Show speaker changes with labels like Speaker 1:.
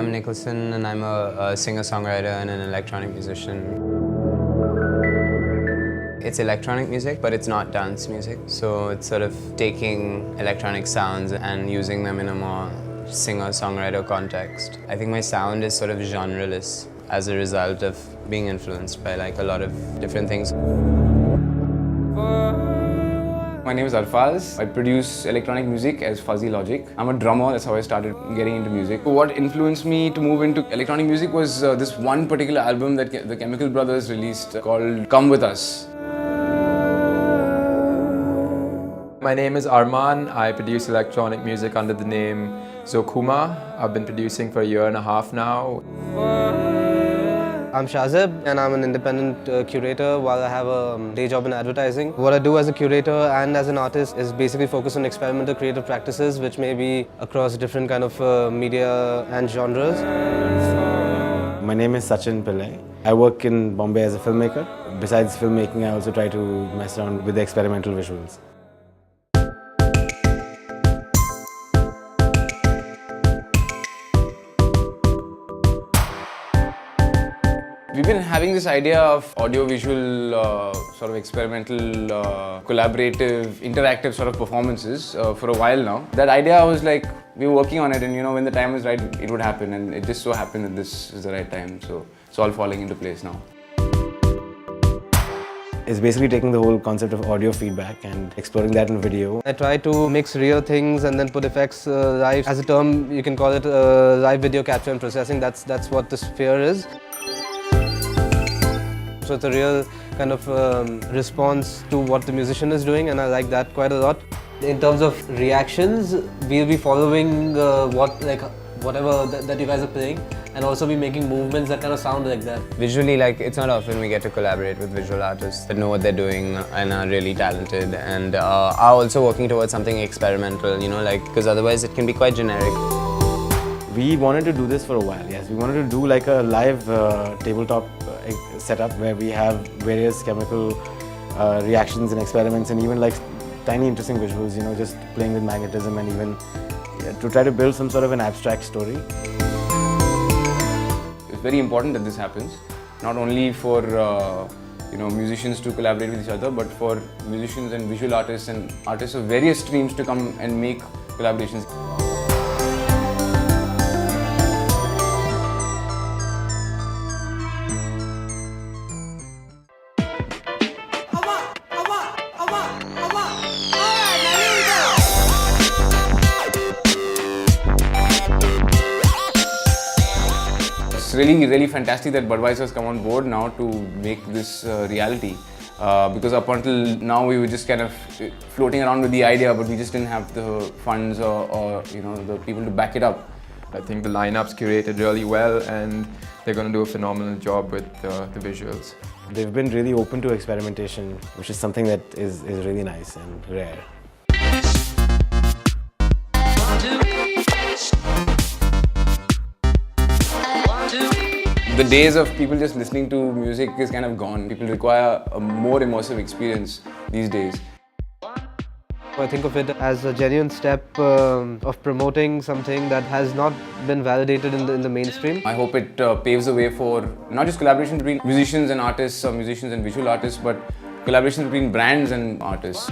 Speaker 1: I'm Nicholson and I'm a singer-songwriter and an electronic musician. It's electronic music, but it's not dance music. So it's sort of taking electronic sounds and using them in a more singer-songwriter context. I think my sound is sort of genreless as a result of being influenced by like a lot of different things.
Speaker 2: My name is Arfaz. I produce electronic music as Fuzzy Logic. I'm a drummer, that's how I started getting into music. What influenced me to move into electronic music was this one particular album that the Chemical Brothers released called Come With Us.
Speaker 3: My name is Arman. I produce electronic music under the name Zokuma. I've been producing for a year and a half now.
Speaker 4: I'm Shazib and I'm an independent curator while I have a day job in advertising. What I do as a curator and as an artist is basically focus on experimental creative practices which may be across different kind of media and genres.
Speaker 5: My name is Sachin Pillai. I work in Bombay as a filmmaker. Besides filmmaking, I also try to mess around with the experimental visuals.
Speaker 2: We've been having this idea of audio-visual, sort of experimental, collaborative, interactive sort of performances for a while now. That idea was like, we were working on it and you know, when the time was right, it would happen, and it just so happened that this is the right time. So it's all falling into place now.
Speaker 5: It's basically taking the whole concept of audio feedback and exploring that in video.
Speaker 4: I try to mix real things and then put effects live. As a term, you can call it live video capture and processing. That's what the sphere is. So it's a real kind of response to what the musician is doing, and I like that quite a lot. In terms of reactions, we'll be following whatever that you guys are playing, and also be making movements that kind of sound like that.
Speaker 1: Visually, like, it's not often we get to collaborate with visual artists that know what they're doing and are really talented and are also working towards something experimental, you know, like, because otherwise it can be quite generic.
Speaker 5: We wanted to do this for a while, yes. We wanted to do like a live tabletop setup where we have various chemical reactions and experiments and even like tiny interesting visuals, you know, just playing with magnetism and even to try to build some sort of an abstract story.
Speaker 2: It's very important that this happens, not only for you know, musicians to collaborate with each other, but for musicians and visual artists and artists of various streams to come and make collaborations. It's really fantastic that Budweiser has come on board now to make this reality. Because up until now we were just kind of floating around with the idea, but we just didn't have the funds or you know, the people to back it up.
Speaker 3: I think the lineup's curated really well and they're going to do a phenomenal job with the visuals.
Speaker 5: They've been really open to experimentation, which is something that is really nice and rare.
Speaker 2: The days of people just listening to music is kind of gone. People require a more immersive experience these days.
Speaker 4: I think of it as a genuine step of promoting something that has not been validated in the mainstream.
Speaker 2: I hope it paves the way for not just collaboration between musicians and artists or musicians and visual artists, but collaboration between brands and artists.